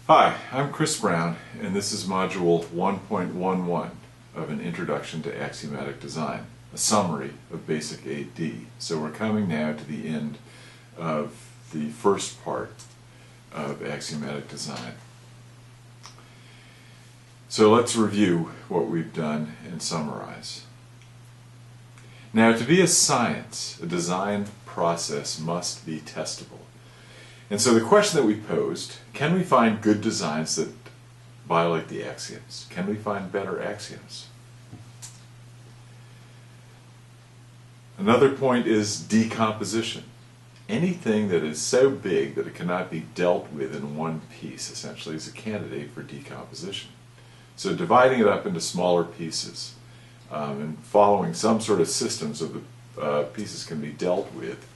Hi, I'm Chris Brown, and this is Module 1.11 of an Introduction to Axiomatic Design, a summary of Basic AD. So we're coming now to the end of the first part of axiomatic design. So let's review what we've done and summarize. Now, to be a science, a design process must be testable. And so the question that we posed, can we find good designs that violate the axioms? Can we find better axioms? Another point is decomposition. Anything that is so big that it cannot be dealt with in one piece, essentially, is a candidate for decomposition. So dividing it up into smaller pieces and following some sort of systems of the pieces can be dealt with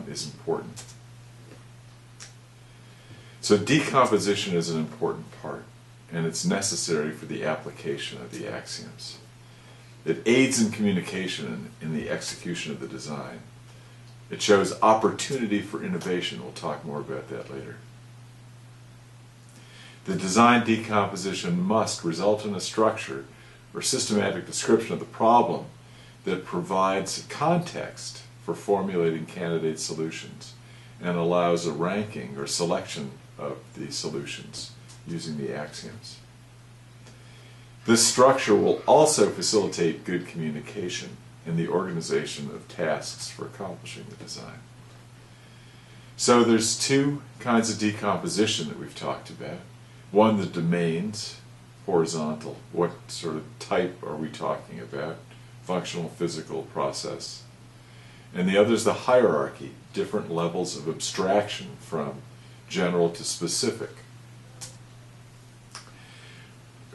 is important. So decomposition is an important part, and it's necessary for the application of the axioms. It aids in communication in the execution of the design. It shows opportunity for innovation. We'll talk more about that later. The design decomposition must result in a structure or systematic description of the problem that provides context for formulating candidate solutions and allows a ranking or selection of the solutions using the axioms. This structure will also facilitate good communication in the organization of tasks for accomplishing the design. So there's two kinds of decomposition that we've talked about. One, the domains, horizontal. What sort of type are we talking about? Functional, physical, process. And the other is the hierarchy, different levels of abstraction from general to specific.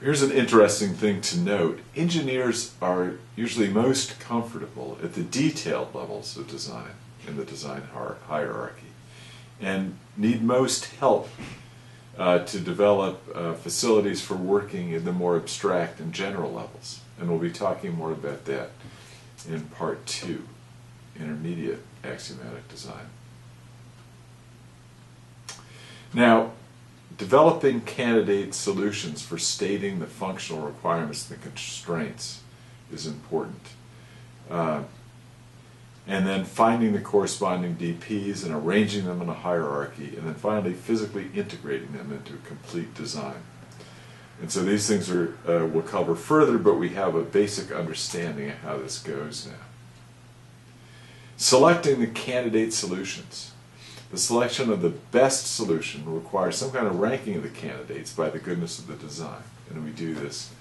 Here's an interesting thing to note. Engineers are usually most comfortable at the detailed levels of design in the design hierarchy and need most help to develop facilities for working in the more abstract and general levels. And we'll be talking more about that in Part 2, Intermediate Axiomatic Design. Now, developing candidate solutions for stating the functional requirements and the constraints is important. And then finding the corresponding DPs and arranging them in a hierarchy, and then finally physically integrating them into a complete design. And so these things we'll cover further, but we have a basic understanding of how this goes now. Selecting the candidate solutions. The selection of the best solution requires some kind of ranking of the candidates by the goodness of the design. And we do this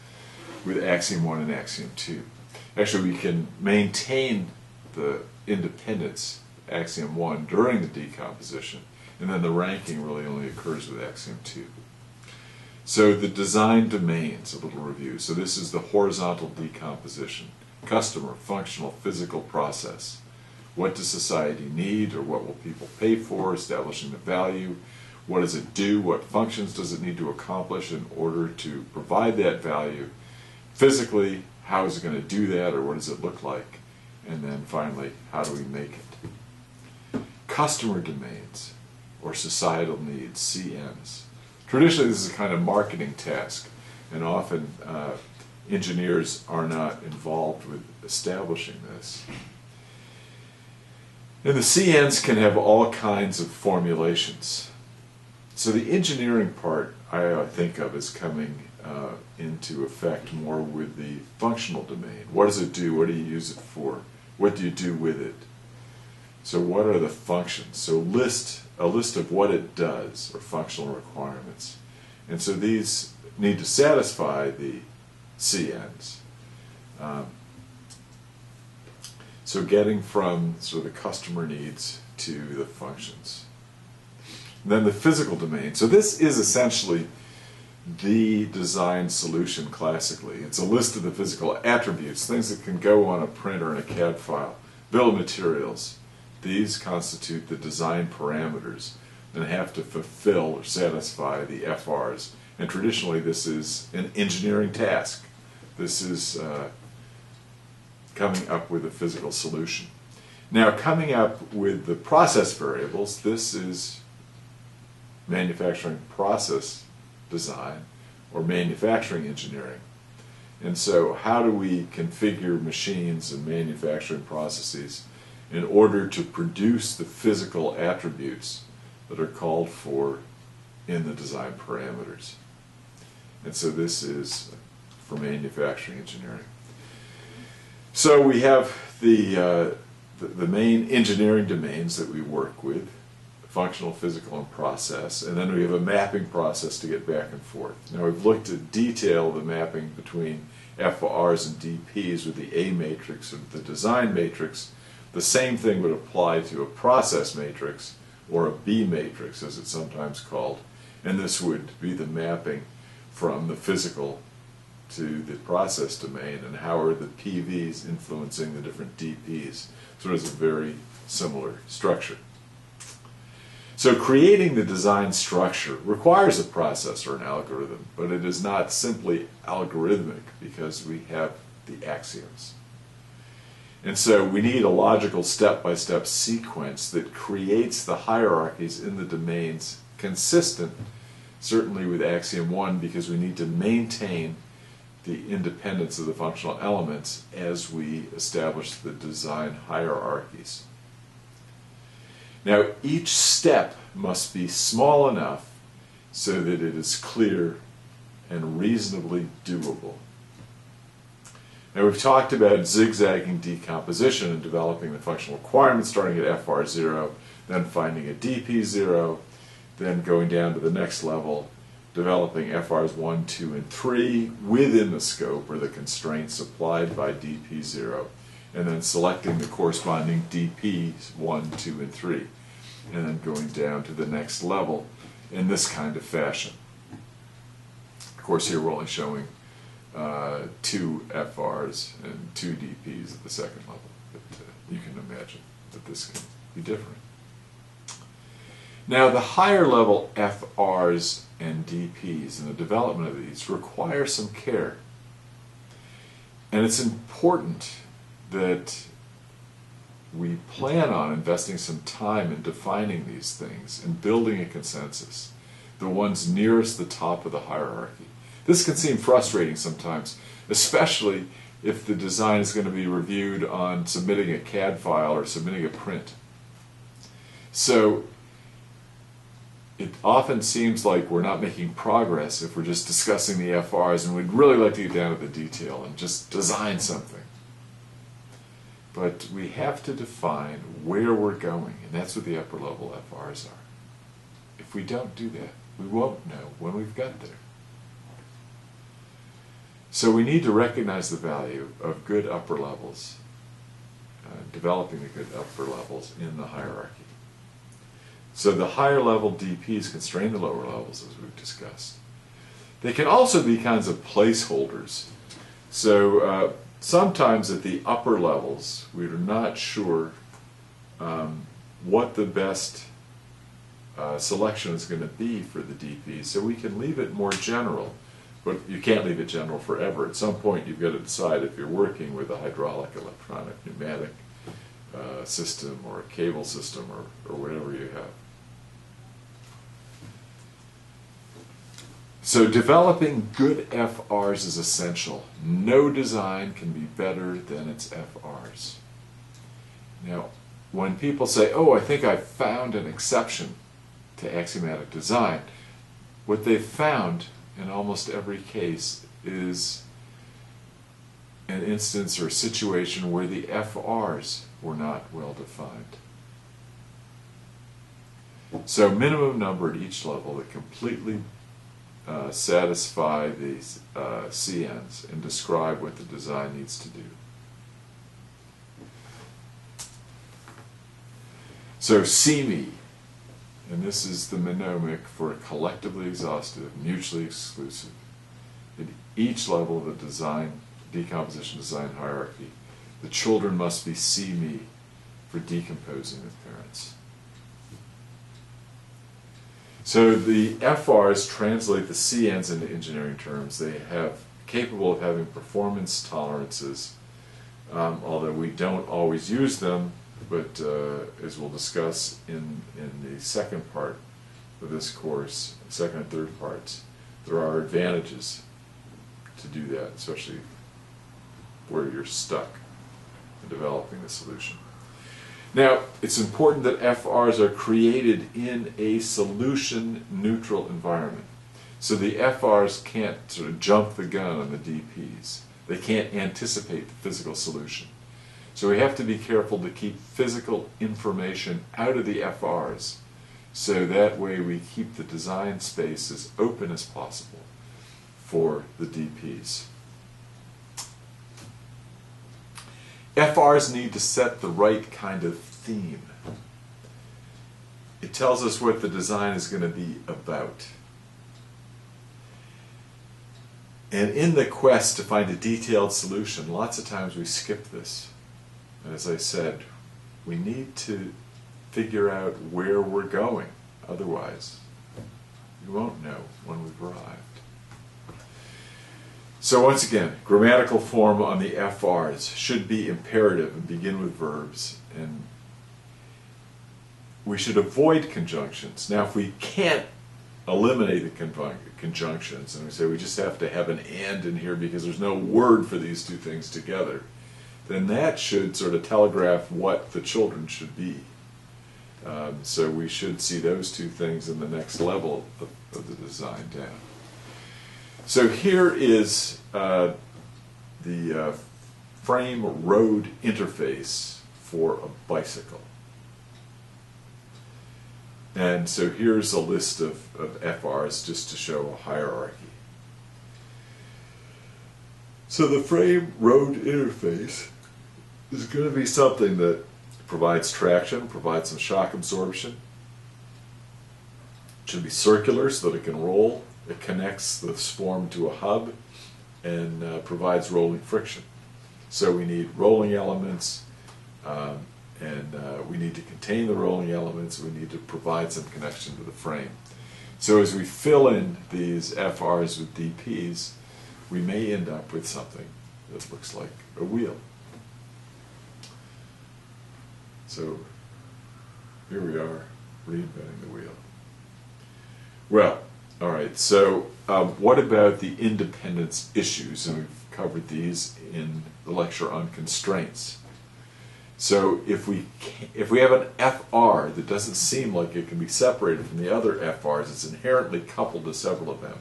with Axiom 1 and Axiom 2. Actually, we can maintain the independence, Axiom 1, during the decomposition, and then the ranking really only occurs with Axiom 2. So the design domains, a little review. So this is the horizontal decomposition. Customer, functional, physical, process. What does society need, or what will people pay for? Establishing the value. What does it do? What functions does it need to accomplish in order to provide that value? Physically, how is it going to do that, or what does it look like? And then finally, how do we make it? Customer domains, or societal needs, CNs. Traditionally, this is a kind of marketing task, and often engineers are not involved with establishing this. And the CNs can have all kinds of formulations. So the engineering part I think of as coming into effect more with the functional domain. What does it do? What do you use it for? What do you do with it? So what are the functions? So a list of what it does, or functional requirements. And so these need to satisfy the CNs. So getting from sort of the customer needs to the functions. And then the physical domain. So this is essentially the design solution classically. It's a list of the physical attributes, things that can go on a printer and a CAD file. Bill of materials. These constitute the design parameters and have to fulfill or satisfy the FRs. And traditionally this is an engineering task. This is coming up with a physical solution. Now, coming up with the process variables, this is manufacturing process design or manufacturing engineering. And so how do we configure machines and manufacturing processes in order to produce the physical attributes that are called for in the design parameters? And so this is for manufacturing engineering. So we have the main engineering domains that we work with: functional, physical, and process, and then we have a mapping process to get back and forth. Now we've looked at detail of the mapping between FRs and DPs with the A matrix and the design matrix. The same thing would apply to a process matrix, or a B matrix as it's sometimes called, and this would be the mapping from the physical to the process domain, and how are the PVs influencing the different DPs. So it is a very similar structure. So creating the design structure requires a process or an algorithm, but it is not simply algorithmic because we have the axioms. And so we need a logical step-by-step sequence that creates the hierarchies in the domains consistent, certainly with axiom 1, because we need to maintain the independence of the functional elements as we establish the design hierarchies. Now, each step must be small enough so that it is clear and reasonably doable. Now, we've talked about zigzagging decomposition and developing the functional requirements, starting at FR0, then finding a DP0, then going down to the next level, developing FRs 1, 2, and 3 within the scope or the constraints applied by DP0, and then selecting the corresponding DPs 1, 2, and 3, and then going down to the next level in this kind of fashion. Of course, here we're only showing 2 FRs and 2 DPs at the second level, but you can imagine that this can be different. Now, the higher level FRs and DPs and the development of these require some care. And it's important that we plan on investing some time in defining these things and building a consensus, the ones nearest the top of the hierarchy. This can seem frustrating sometimes, especially if the design is going to be reviewed on submitting a CAD file or submitting a print. So it often seems like we're not making progress if we're just discussing the FRs, and we'd really like to get down to the detail and just design something. But we have to define where we're going, and that's what the upper level FRs are. If we don't do that, we won't know when we've got there. So we need to recognize the value of good upper levels, developing the good upper levels in the hierarchy. So the higher level DPs constrain the lower levels, as we've discussed. They can also be kinds of placeholders. So sometimes at the upper levels, we're not sure what the best selection is going to be for the DPs, so we can leave it more general. But you can't leave it general forever. At some point, you've got to decide if you're working with a hydraulic, electronic, pneumatic system, or a cable system, or whatever you have. So developing good FRs is essential. No design can be better than its FRs. Now, when people say, oh, I think I've found an exception to axiomatic design, what they've found in almost every case is an instance or a situation where the FRs were not well defined. So minimum number at each level that completely satisfy these CNs and describe what the design needs to do. So CME, and this is the mnemonic for collectively exhaustive, mutually exclusive. At each level of the design, decomposition design hierarchy, the children must be CME for decomposing with parents. So the FRs translate the CNs into engineering terms. They have capable of having performance tolerances, although we don't always use them, but as we'll discuss in the second part of this course, second and third parts, there are advantages to do that, especially where you're stuck in developing the solution. Now, it's important that FRs are created in a solution-neutral environment. So the FRs can't sort of jump the gun on the DPs. They can't anticipate the physical solution. So we have to be careful to keep physical information out of the FRs, so that way we keep the design space as open as possible for the DPs. FRs need to set the right kind of theme. It tells us what the design is going to be about. And in the quest to find a detailed solution, lots of times we skip this. And as I said, we need to figure out where we're going. Otherwise, we won't know when we've arrived. So once again, grammatical form on the FRs should be imperative and begin with verbs. And we should avoid conjunctions. Now, if we can't eliminate the conjunctions, and we say we just have to have an and in here because there's no word for these two things together, then that should sort of telegraph what the children should be. So we should see those two things in the next level of the design down. So here is the frame road interface for a bicycle. And so here's a list of FRs just to show a hierarchy. So the frame road interface is going to be something that provides traction, provides some shock absorption. It should be circular so that it can roll. It connects the form to a hub and provides rolling friction. So we need rolling elements, and we need to contain the rolling elements. We need to provide some connection to the frame. So as we fill in these FRs with DPs, we may end up with something that looks like a wheel. So here we are, reinventing the wheel. Well, all right, so what about the independence issues? And we've covered these in the lecture on constraints. So if we have an FR that doesn't seem like it can be separated from the other FRs, it's inherently coupled to several of them,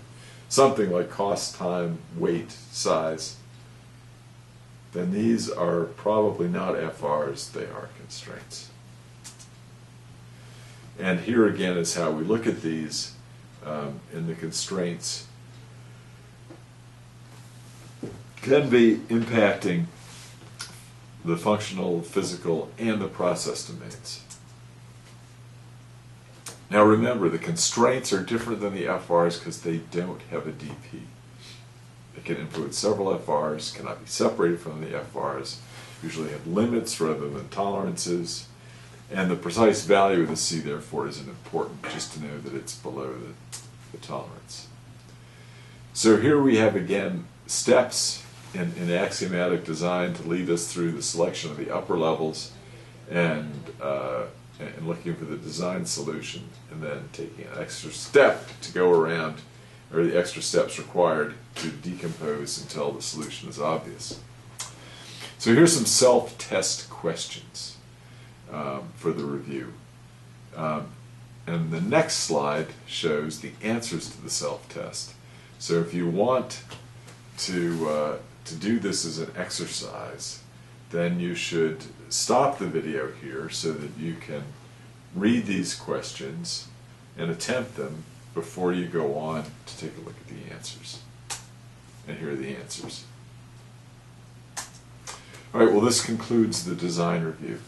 something like cost, time, weight, size, then these are probably not FRs, they are constraints. And here again is how we look at these in the constraints can be impacting the functional, physical, and the process domains. Now remember, the constraints are different than the FRs because they don't have a DP. They can influence several FRs, cannot be separated from the FRs, usually have limits rather than tolerances, and the precise value of the C therefore isn't important, just to know that it's below the tolerance. So here we have again steps in axiomatic design to lead us through the selection of the upper levels and looking for the design solution, and then taking an extra step to go around, or the extra steps required to decompose until the solution is obvious. So here's some self-test questions for the review. And the next slide shows the answers to the self-test. So if you want to do this as an exercise, then you should stop the video here so that you can read these questions and attempt them before you go on to take a look at the answers. And here are the answers. All right, well, this concludes the design review.